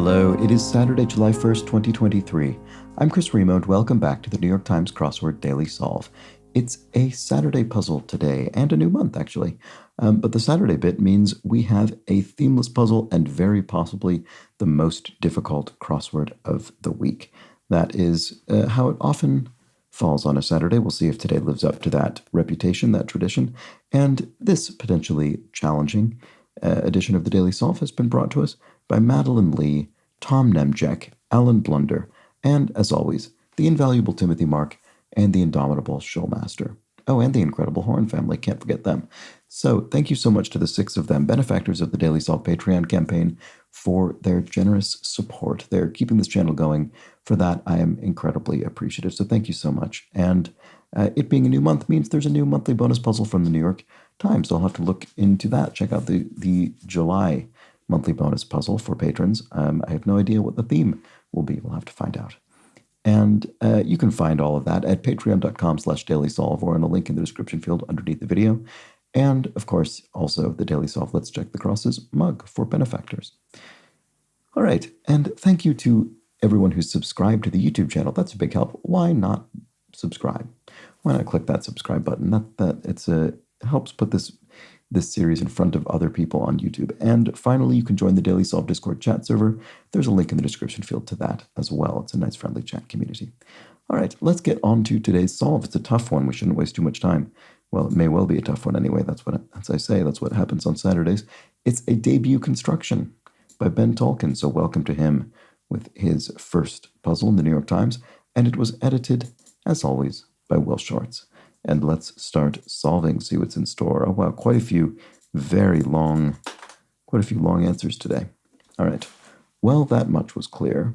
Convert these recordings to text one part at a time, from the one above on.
Hello, it is Saturday, July 1st, 2023. I'm Chris Remo, and welcome back to the New York Times Crossword Daily Solve. It's a Saturday puzzle today, and a new month, actually. But the Saturday bit means we have a themeless puzzle and very possibly the most difficult crossword of the week. That is how it often falls on a Saturday. We'll see if today lives up to that reputation, that tradition. And this potentially challenging edition of the Daily Solve has been brought to us by Madeline Lee, Tom Nemjek, Alan Blunder, and, as always, the invaluable Timothy Mark and the indomitable Showmaster. Oh, and the incredible Horn family, can't forget them. So thank you so much to the 6 of them, benefactors of the Daily Solve Patreon campaign, for their generous support. They're keeping this channel going. For that, I am incredibly appreciative. So thank you so much. And it being a new month means there's a new monthly bonus puzzle from the New York Times. So I'll have to look into that. Check out the July monthly bonus puzzle for patrons. I have no idea what the theme will be. We'll have to find out. And you can find all of that at patreon.com/dailysolve or in the link in the description field underneath the video. And, of course, also the Daily Solve Let's Check the Crosses mug for benefactors. All right, and thank you to everyone who's subscribed to the YouTube channel. That's a big help. Why not subscribe? Why not click that subscribe button? It helps put this series in front of other people on YouTube. And finally, you can join the Daily Solve Discord chat server. There's a link in the description field to that as well. It's a nice, friendly chat community. All right, let's get on to today's solve. It's a tough one. We shouldn't waste too much time. Well, it may well be a tough one anyway. As I say, that's what happens on Saturdays. It's a debut construction by Ben Tolkien. So welcome to him with his first puzzle in the New York Times. And it was edited, as always, by Will Shorts. And let's start solving, see what's in store. Oh, wow, quite a few long answers today. All right. Well, that much was clear.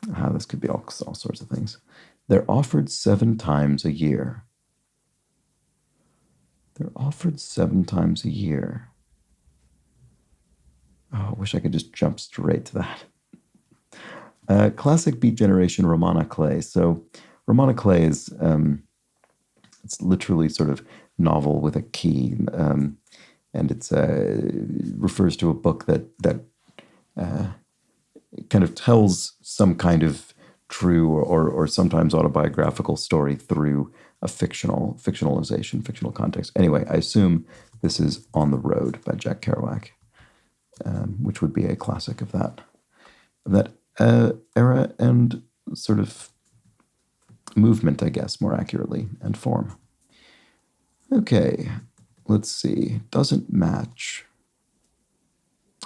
This could be all sorts of things. They're offered 7 times a year. They're offered 7 times a year. Oh, I wish I could just jump straight to that. Classic beat generation Romana Clay. So Romana Clay is, it's literally sort of novel with a key, and it refers to a book that kind of tells some kind of true or sometimes autobiographical story through a fictional context. Anyway, I assume this is On the Road by Jack Kerouac, which would be a classic of that era and sort of movement, I guess, more accurately, and form. Okay, let's see. Doesn't match.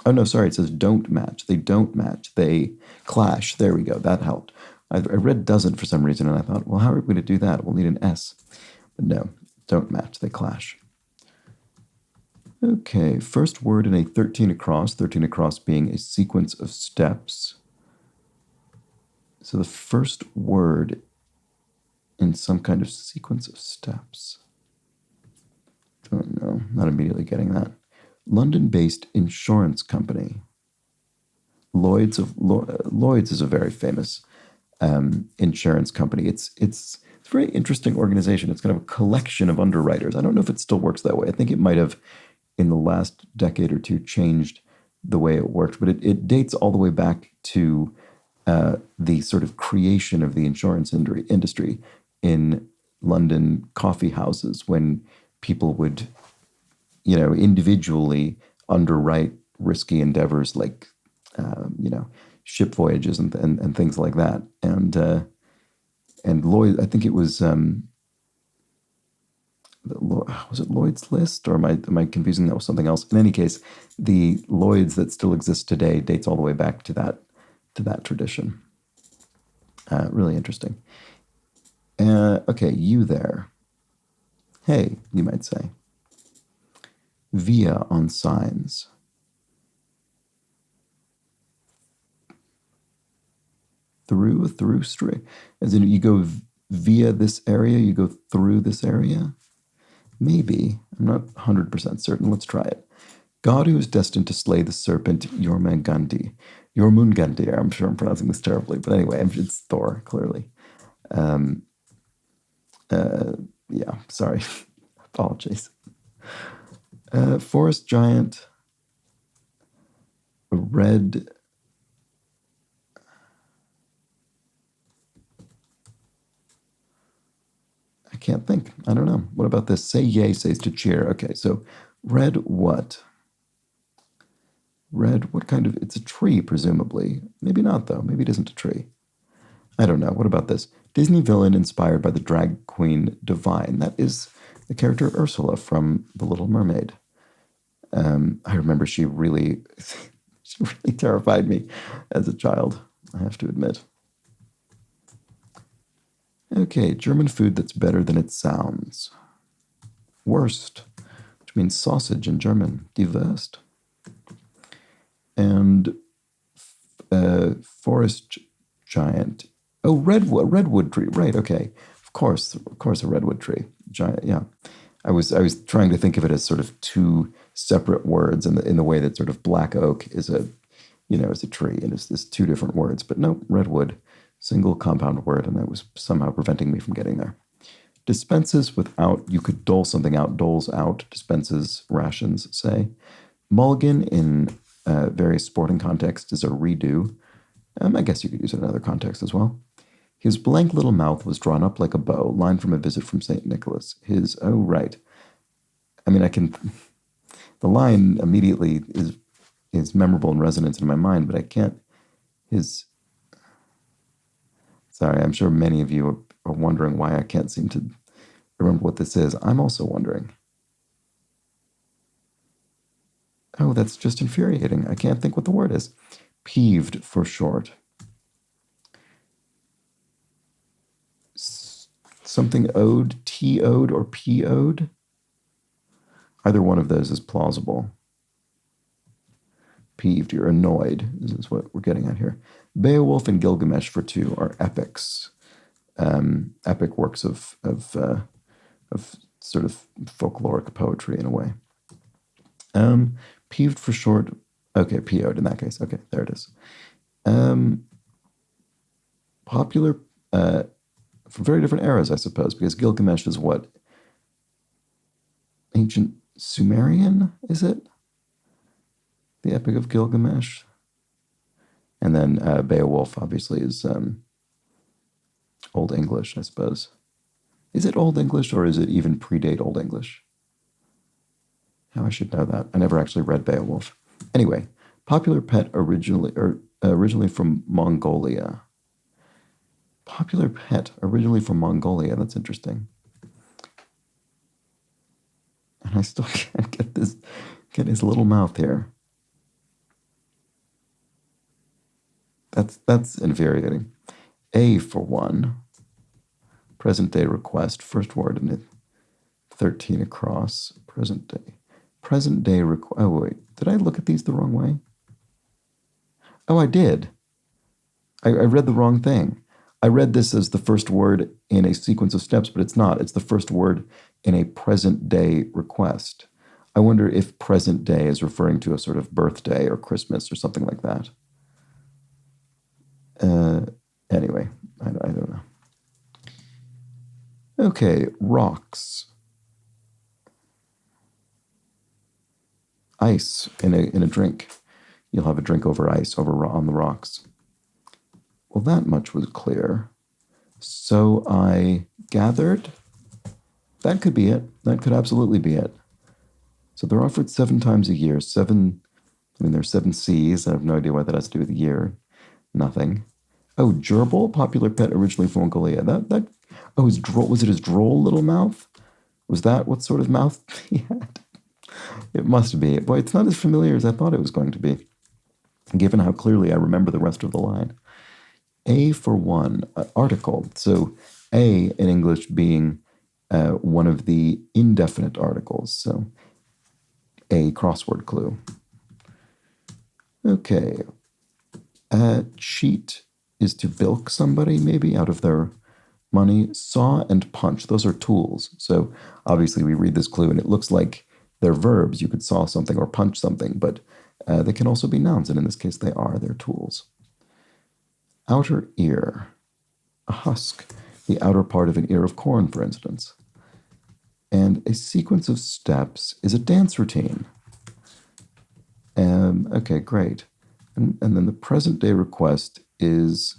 Oh, no, sorry, it says don't match. They don't match. They clash. There we go. That helped. I read doesn't for some reason, and I thought, well, how are we going to do that? We'll need an S. But no, don't match. They clash. Okay, first word in a 13 across being a sequence of steps. So the first word in some kind of sequence of steps. Don't know, not immediately getting that. London-based insurance company. Lloyd's is a very famous insurance company. It's a very interesting organization. It's kind of a collection of underwriters. I don't know if it still works that way. I think it might have, in the last decade or two, changed the way it worked, but it dates all the way back to the sort of creation of the insurance industry in London coffee houses, when people would, individually underwrite risky endeavors like, ship voyages and things like that. And Lloyd, I think it was it Lloyd's List, or am I confusing that with something else? In any case, the Lloyd's that still exists today dates all the way back to that tradition. Really interesting. Okay, you there. Hey, you might say. Via on signs. Through straight. As in, you go via this area, you go through this area? Maybe. I'm not 100% certain. Let's try it. God who is destined to slay the serpent Jormungandr. Jormungandr. I'm sure I'm pronouncing this terribly, but anyway, it's Thor, clearly. Yeah, sorry. Apologies. Forest giant A red. I can't think. I don't know. What about this? Say yay says to cheer. Okay, so red what? Red, what kind of. It's a tree, presumably. Maybe not, though. Maybe it isn't a tree. I don't know. What about this? Disney villain inspired by the drag queen Divine. That is the character Ursula from The Little Mermaid. I remember she really terrified me as a child, I have to admit. Okay, German food that's better than it sounds. Wurst, which means sausage in German, die Wurst. And forest giant. Oh, redwood tree. Right. Okay. Of course, a redwood tree. Giant. Yeah. I was trying to think of it as sort of two separate words in the way that sort of black oak is is a tree and it's this two different words. But no, redwood, single compound word, and that was somehow preventing me from getting there. Dispenses without, you could dole something out, doles out, dispenses, rations, say. Mulligan in various sporting contexts is a redo. I guess you could use it in other contexts as well. His blank little mouth was drawn up like a bow, line from a visit from St. Nicholas. Oh, right. I mean, the line immediately is memorable and resonant in my mind, but I can't, sorry, I'm sure many of you are wondering why I can't seem to remember what this is. I'm also wondering. Oh, that's just infuriating. I can't think what the word is. Peeved for short. Something owed, T-owed or P-owed. Either one of those is plausible. Peeved, you're annoyed, is what we're getting at here. Beowulf and Gilgamesh for two are epics. Epic works of sort of folkloric poetry in a way. Peeved for short. Okay, P-owed in that case. Okay, there it is. Popular from very different eras, I suppose, because Gilgamesh is what? Ancient Sumerian, is it? The Epic of Gilgamesh. And then Beowulf, obviously, is Old English, I suppose. Is it Old English, or is it even predate Old English? How I should know that. I never actually read Beowulf. Anyway, popular pet originally from Mongolia. Popular pet originally from Mongolia. That's interesting. And I still can't get his little mouth here. That's infuriating. A for one. Present day request. First word in it. 13 across. Present day. Present day request. Oh, wait. Did I look at these the wrong way? Oh, I did. I read the wrong thing. I read this as the first word in a sequence of steps, but it's not. It's the first word in a present day request. I wonder if present day is referring to a sort of birthday or Christmas or something like that. Anyway, I don't know. Okay, rocks. Ice in a drink. You'll have a drink over ice, on the rocks. Well, that much was clear. So I gathered. That could be it. That could absolutely be it. So they're offered 7 times a year. There's 7 C's. I have no idea what that has to do with the year. Nothing. Oh, gerbil, popular pet originally from Mongolia. Was it his droll little mouth? Was that what sort of mouth he had? It must be. Boy, it's not as familiar as I thought it was going to be, given how clearly I remember the rest of the line. A for one, article. So A in English being one of the indefinite articles. So a crossword clue. Okay. Cheat is to bilk somebody, maybe, out of their money. Saw and punch, those are tools. So obviously we read this clue and it looks like they're verbs. You could saw something or punch something, but they can also be nouns, and in this case they're tools. Outer ear, a husk, the outer part of an ear of corn, for instance. And a sequence of steps is a dance routine. Okay, great. And then the present day request is,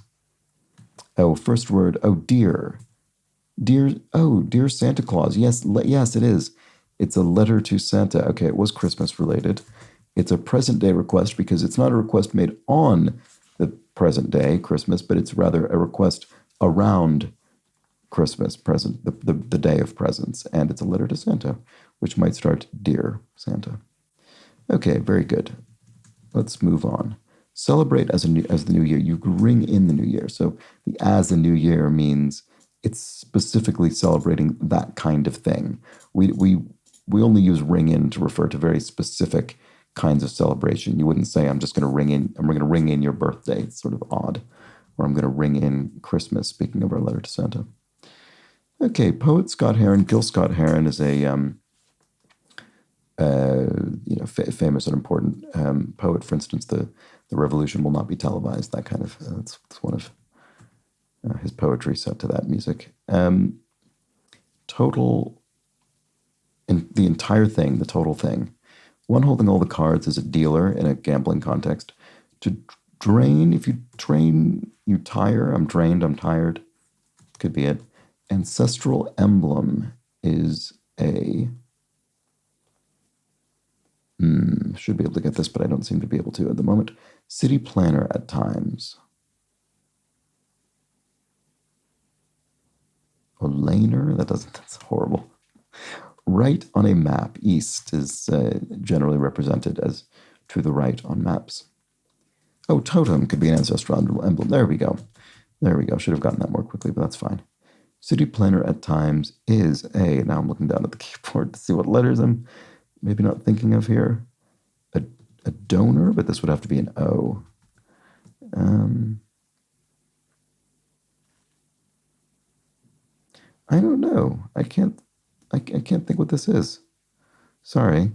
first word, dear. Dear Santa Claus. Yes, yes, it is. It's a letter to Santa. Okay, it was Christmas related. It's a present day request because it's not a request made on the present day, Christmas, but it's rather a request around Christmas, the day of presents. And it's a letter to Santa, which might start, Dear Santa. Okay, very good. Let's move on. Celebrate as the new year. You ring in the new year. So the as a new year means it's specifically celebrating that kind of thing. We only use ring in to refer to very specific kinds of celebration. You wouldn't say I'm just going to ring in. I'm going to ring in your birthday. It's sort of odd. Or I'm going to ring in Christmas. Speaking of our letter to Santa. Okay, poet Scott Heron. Gil Scott Heron is a famous and important poet. For instance, the revolution will not be televised. That kind of that's one of his poetry set to that music. Total, in the entire thing, the total thing. One holding all the cards is a dealer in a gambling context. To drain, if you drain, you tire. I'm drained. I'm tired. Could be it. Ancestral emblem is a. Should be able to get this, but I don't seem to be able to at the moment. City planner at times. Olaner? That's horrible. Right on a map. East is generally represented as to the right on maps. Oh, totem could be an ancestral emblem. There we go. There we go. Should have gotten that more quickly, but that's fine. City planner at times is a. Now I'm looking down at the keyboard to see what letters I'm maybe not thinking of here. A donor, but this would have to be an O. I don't know. I can't think what this is. Sorry.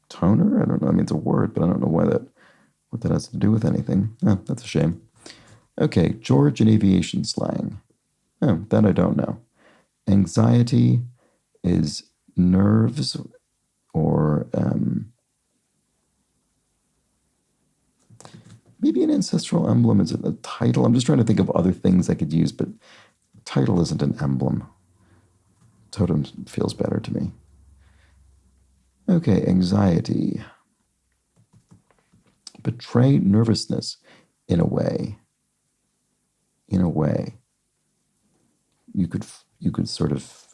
Toner? I don't know. I mean, it's a word, but I don't know what that has to do with anything. Oh, that's a shame. Okay, Georgian aviation slang. Oh, that I don't know. Anxiety is nerves or maybe an ancestral emblem is a title. I'm just trying to think of other things I could use, but title isn't an emblem. Totem feels better to me. Okay, anxiety. Betray nervousness in a way. In a way. You could sort of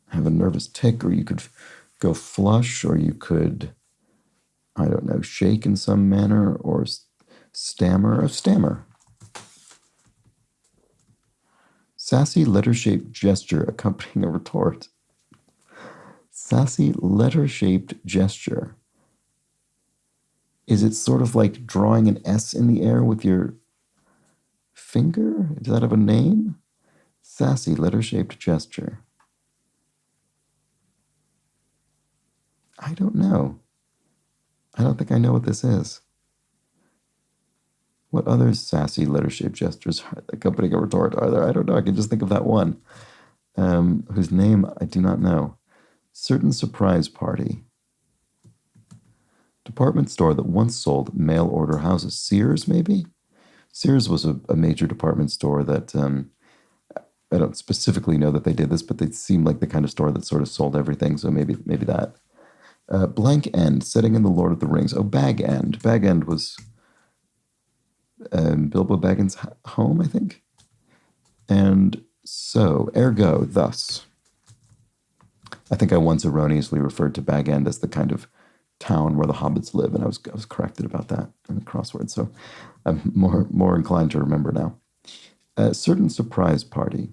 have a nervous tic, or you could go flush, or you could, I don't know, shake in some manner, or stammer. A stammer. Sassy letter-shaped gesture accompanying a retort. Sassy letter-shaped gesture. Is it sort of like drawing an S in the air with your finger? Does that have a name? Sassy letter-shaped gesture. I don't know. I don't think I know what this is. What other sassy letter-shaped gestures accompanying a retort are there? I don't know. I can just think of that one, whose name I do not know. Certain surprise party. Department store that once sold mail-order houses. Sears, maybe? Sears was a major department store that, I don't specifically know that they did this, but they seem like the kind of store that sort of sold everything, so maybe that. Blank End, setting in the Lord of the Rings. Oh, Bag End. Bag End was Bilbo Baggins' home, I think. And so, ergo, thus. I think I once erroneously referred to Bag End as the kind of town where the hobbits live, and I was corrected about that in the crossword, so I'm more inclined to remember now. A certain surprise party.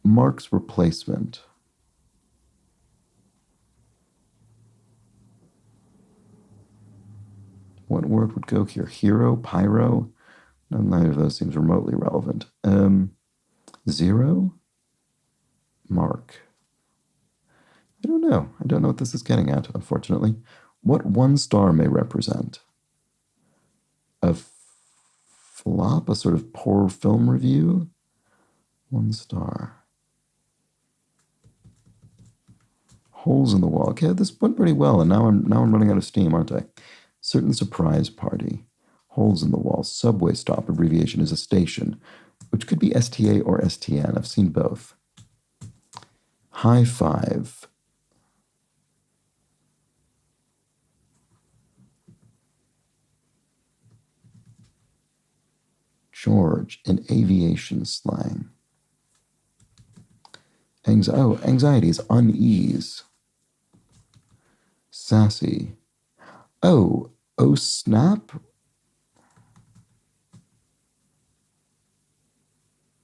Mark's replacement. What word would go here? Hero? Pyro? No, neither of those seems remotely relevant. Zero? Mark. I don't know. I don't know what this is getting at, unfortunately. What one star may represent? A flop? A sort of poor film review? One star. Holes in the wall. Okay, this went pretty well, and now I'm running out of steam, aren't I? Certain surprise party. Holes in the wall. Subway stop abbreviation is a station, which could be STA or STN. I've seen both. High five. George in aviation slang. Anxiety is unease. Sassy. Oh snap.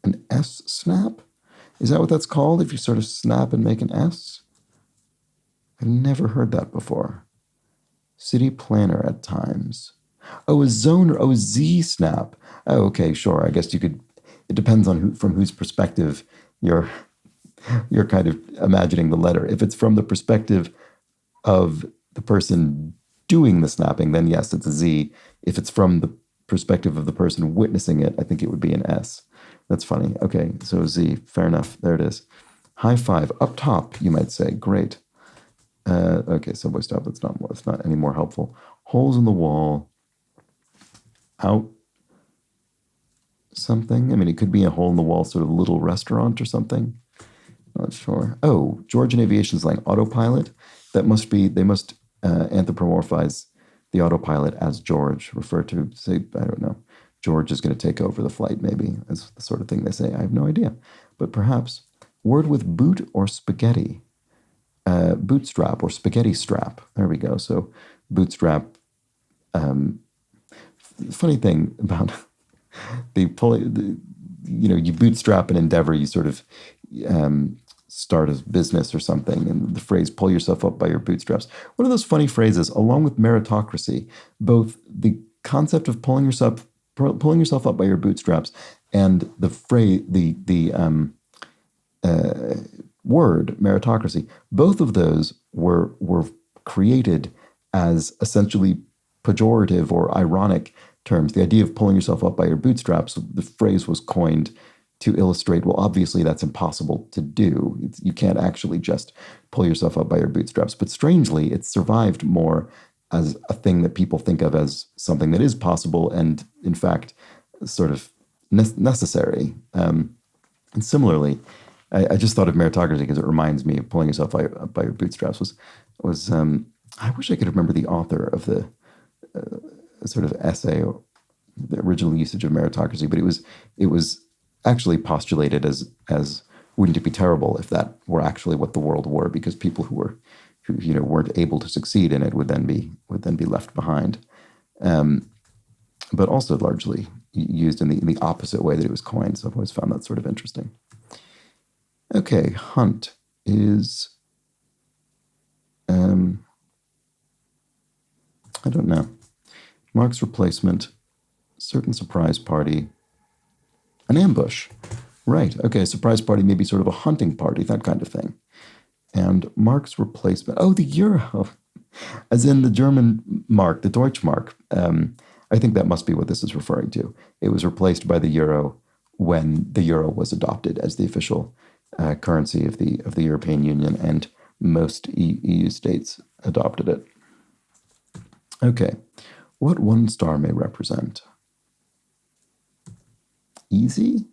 An S snap? Is that what that's called if you sort of snap and make an S? I've never heard that before. City planner at times. Oh, a zoner. Oh, Z snap. Oh, okay, sure. I guess you could. It depends on from whose perspective you're kind of imagining the letter. If it's from the perspective of the person doing the snapping, then yes, it's a Z. If it's from the perspective of the person witnessing it, I think it would be an S. That's funny. Okay, so Z. Fair enough. There it is. High five up top, you might say. Great. Okay, subway stop. That's not any more helpful. Holes in the wall. Out something. I mean, it could be a hole in the wall sort of little restaurant or something. Not sure. Oh, Georgian aviation slang autopilot. They must anthropomorphize the autopilot as George, refer to, say, I don't know, George is going to take over the flight, maybe. That's the sort of thing they say. I have no idea. But perhaps word with boot or spaghetti. Bootstrap or spaghetti strap. There we go. So bootstrap. Funny thing about you bootstrap an endeavor, you sort of start a business or something, and the phrase pull yourself up by your bootstraps. One of those funny phrases, along with meritocracy, both the concept of pulling yourself up by your bootstraps and the phrase, the word meritocracy, both of those were created as essentially pejorative or ironic terms. The idea of pulling yourself up by your bootstraps, the phrase was coined to illustrate, well, obviously that's impossible to do. You can't actually just pull yourself up by your bootstraps. But strangely, it's survived more as a thing that people think of as something that is possible and, in fact, sort of necessary. And similarly, I just thought of meritocracy because it reminds me of pulling yourself up by your bootstraps. I wish I could remember the author of the sort of essay, or the original usage of meritocracy, but it was actually postulated as wouldn't it be terrible if that were actually what the world were, because people who weren't able to succeed in it would then be left behind, but also largely used in the opposite way that it was coined. So I've always found that sort of interesting. Okay, hunt is I don't know. Mark's replacement, certain surprise party, an ambush. Right, okay, surprise party, maybe sort of a hunting party, that kind of thing. And Mark's replacement, the euro, as in the German mark, the Deutschmark. I think that must be what this is referring to. It was replaced by the euro when the euro was adopted as the official currency of the European Union, and most EU states adopted it. Okay, what one star may represent? Easy?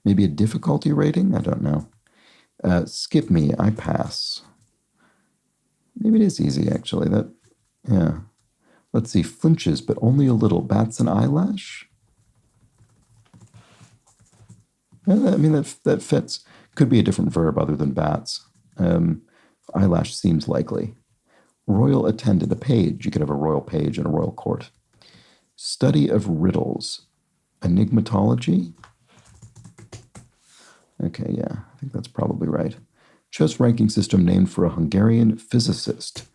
Maybe a difficulty rating? I don't know. Skip me, I pass. Maybe it is easy, actually. Yeah. Let's see, flinches, but only a little. Bats an eyelash? I mean, that fits. Could be a different verb other than bats. Eyelash seems likely. Royal attendant, a page. You could have a royal page in a royal court. Study of riddles. Enigmatology? Okay, yeah, I think that's probably right. Chess ranking system named for a Hungarian physicist.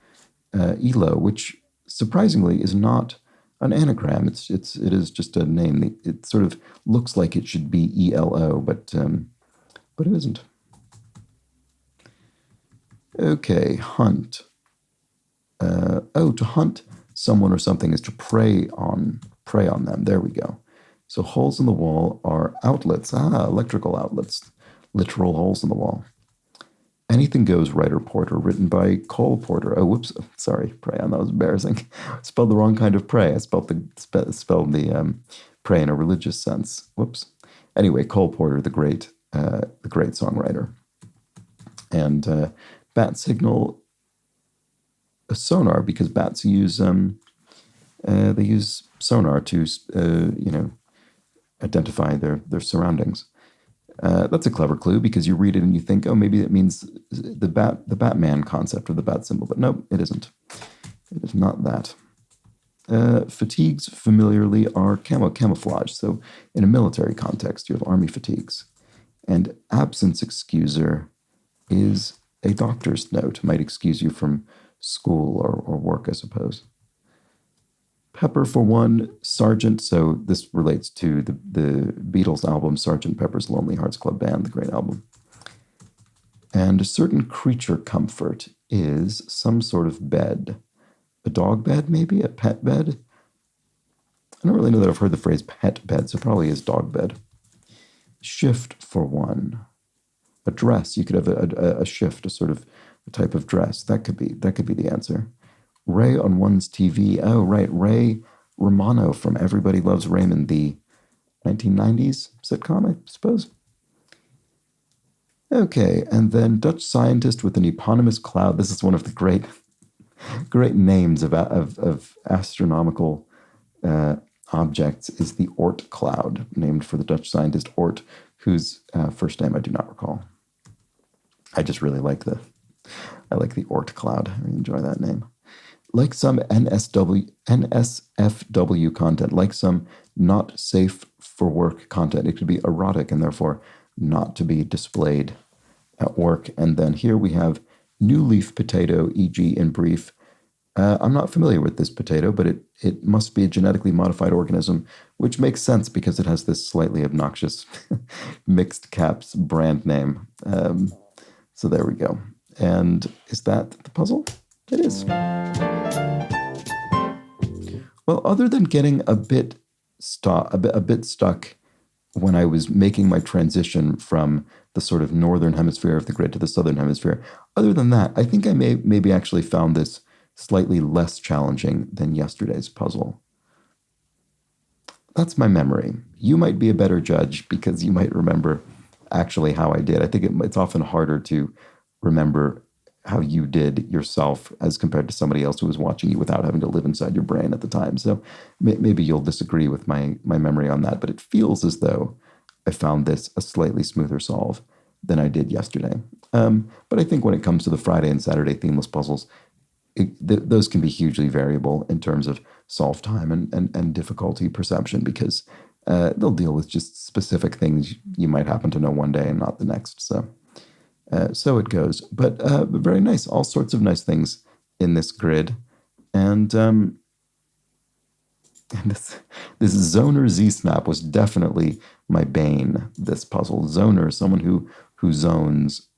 ELO, which surprisingly is not an anagram. It is just a name. It sort of looks like it should be ELO, but it isn't. Okay, hunt. To hunt someone or something is to prey on them. There we go. So holes in the wall are outlets. Electrical outlets. Literal holes in the wall. Anything Goes, writer Porter, written by Cole Porter. Oh, whoops. Sorry, prey on. That was embarrassing. Spelled the wrong kind of prey. I spelled the prey in a religious sense. Whoops. Anyway, Cole Porter, the great songwriter. And bat signal, a sonar, because bats use they use sonar to identify their surroundings. That's a clever clue, because you read it and you think, oh, maybe it means the Batman concept, or the bat symbol. But no, it isn't. It is not that. Fatigues familiarly are camouflage. So in a military context, you have army fatigues. And absence excuser is a doctor's note. Might excuse you from school or work, I suppose. Pepper for one, Sergeant. So this relates to the Beatles album, Sgt. Pepper's Lonely Hearts Club Band, the great album. And a certain creature comfort is some sort of bed. A dog bed, maybe? A pet bed? I don't really know that I've heard the phrase pet bed, so probably is dog bed. Shift for one. A dress. You could have a shift, a sort of a type of dress. That could be the answer. Ray on one's TV. Oh, right. Ray Romano from Everybody Loves Raymond, the 1990s sitcom, I suppose. Okay, and then Dutch scientist with an eponymous cloud. This is one of the great names of astronomical objects, is the Oort cloud, named for the Dutch scientist Oort, whose first name I do not recall. I just really like the Oort cloud. I enjoy that name. Like some NSFW content, like some not safe for work content, it could be erotic and therefore not to be displayed at work. And then here we have new leaf potato, e.g. in brief. I'm not familiar with this potato, but it must be a genetically modified organism, which makes sense because it has this slightly obnoxious mixed caps brand name. So there we go. And is that the puzzle? It is. Well, other than getting a bit stuck when I was making my transition from the sort of northern hemisphere of the grid to the southern hemisphere, other than that, I think I maybe actually found this slightly less challenging than yesterday's puzzle. That's my memory. You might be a better judge because you might remember actually how I did. I think it's often harder to remember how you did yourself as compared to somebody else who was watching you without having to live inside your brain at the time. So maybe you'll disagree with my memory on that, but it feels as though I found this a slightly smoother solve than I did yesterday. But I think when it comes to the Friday and Saturday themeless puzzles, those can be hugely variable in terms of solve time and difficulty perception, because they'll deal with just specific things you might happen to know one day and not the next. So it goes. But very nice. All sorts of nice things in this grid. And this Zoner Z-Snap was definitely my bane, this puzzle. Zoner, someone who zones,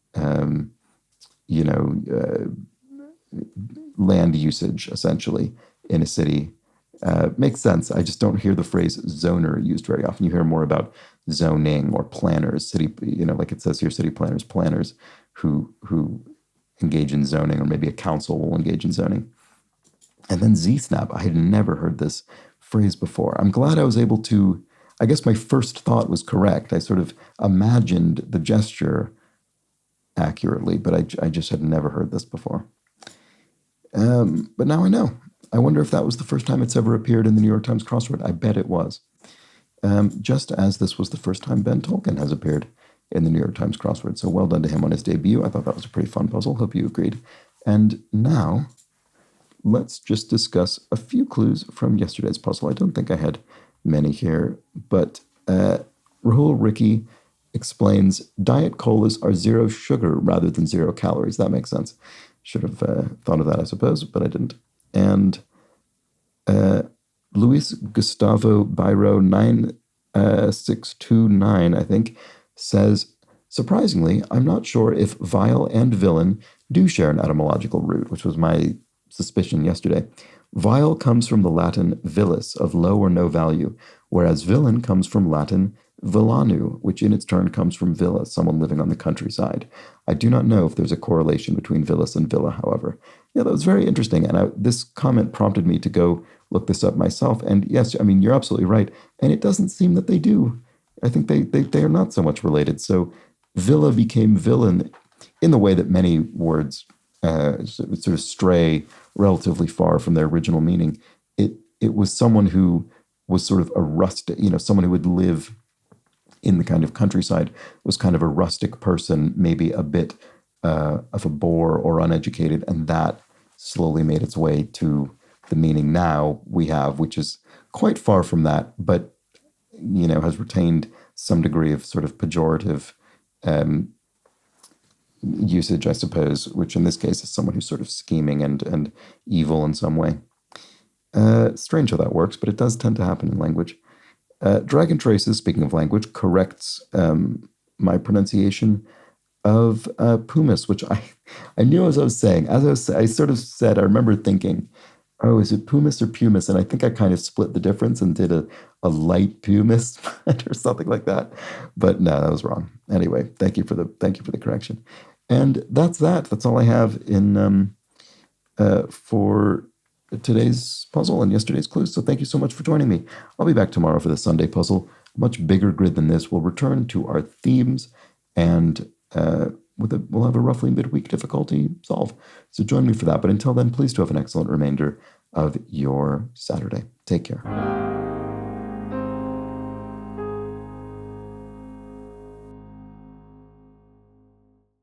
land usage, essentially, in a city. Makes sense. I just don't hear the phrase zoner used very often. You hear more about zoning or planners, city, like it says here, city planners who engage in zoning, or maybe a council will engage in zoning. And then Z-Snap, I had never heard this phrase before. I'm glad I was able to, I guess my first thought was correct. I sort of imagined the gesture accurately, but I just had never heard this before. But now I know. I wonder if that was the first time it's ever appeared in the New York Times crossword. I bet it was. Just as this was the first time Ben Tolkien has appeared in the New York Times crossword. So well done to him on his debut. I thought that was a pretty fun puzzle. Hope you agreed. And now, let's just discuss a few clues from yesterday's puzzle. I don't think I had many here, but Rahul Ricky explains Diet Colas are zero sugar rather than 0 calories. That makes sense. Should have thought of that, I suppose, but I didn't. And Luis Gustavo Biro 9629, I think, says, surprisingly, I'm not sure if vile and villain do share an etymological root, which was my suspicion yesterday. Vile comes from the Latin vilis, of low or no value, whereas villain comes from Latin Villanu, which in its turn comes from villa, someone living on the countryside. I do not know if there's a correlation between villas and villa, however. Yeah, that was very interesting. And this comment prompted me to go look this up myself. And yes, I mean, you're absolutely right. And it doesn't seem that they do. I think they are not so much related. So villa became villain in the way that many words sort of stray relatively far from their original meaning. It was someone who was sort of a rustic, someone who would live in the kind of countryside, was kind of a rustic person, maybe a bit of a bore or uneducated, and that slowly made its way to the meaning now we have, which is quite far from that, but has retained some degree of sort of pejorative usage, I suppose, which in this case is someone who's sort of scheming and evil in some way. Strange how that works, but it does tend to happen in language. Dragon Traces, speaking of language, corrects my pronunciation of pumice, which I knew as I was saying. I sort of said, I remember thinking, oh, is it pumice or pumice? And I think I kind of split the difference and did a light pumice or something like that. But no, that was wrong. Anyway, thank you for the correction. And that's that. That's all I have in for today's puzzle and yesterday's clues. So thank you so much for joining me. I'll be back tomorrow for the Sunday puzzle. A much bigger grid than this. We'll return to our themes and we'll have a roughly midweek difficulty solve. So join me for that. But until then, please do have an excellent remainder of your Saturday. Take care.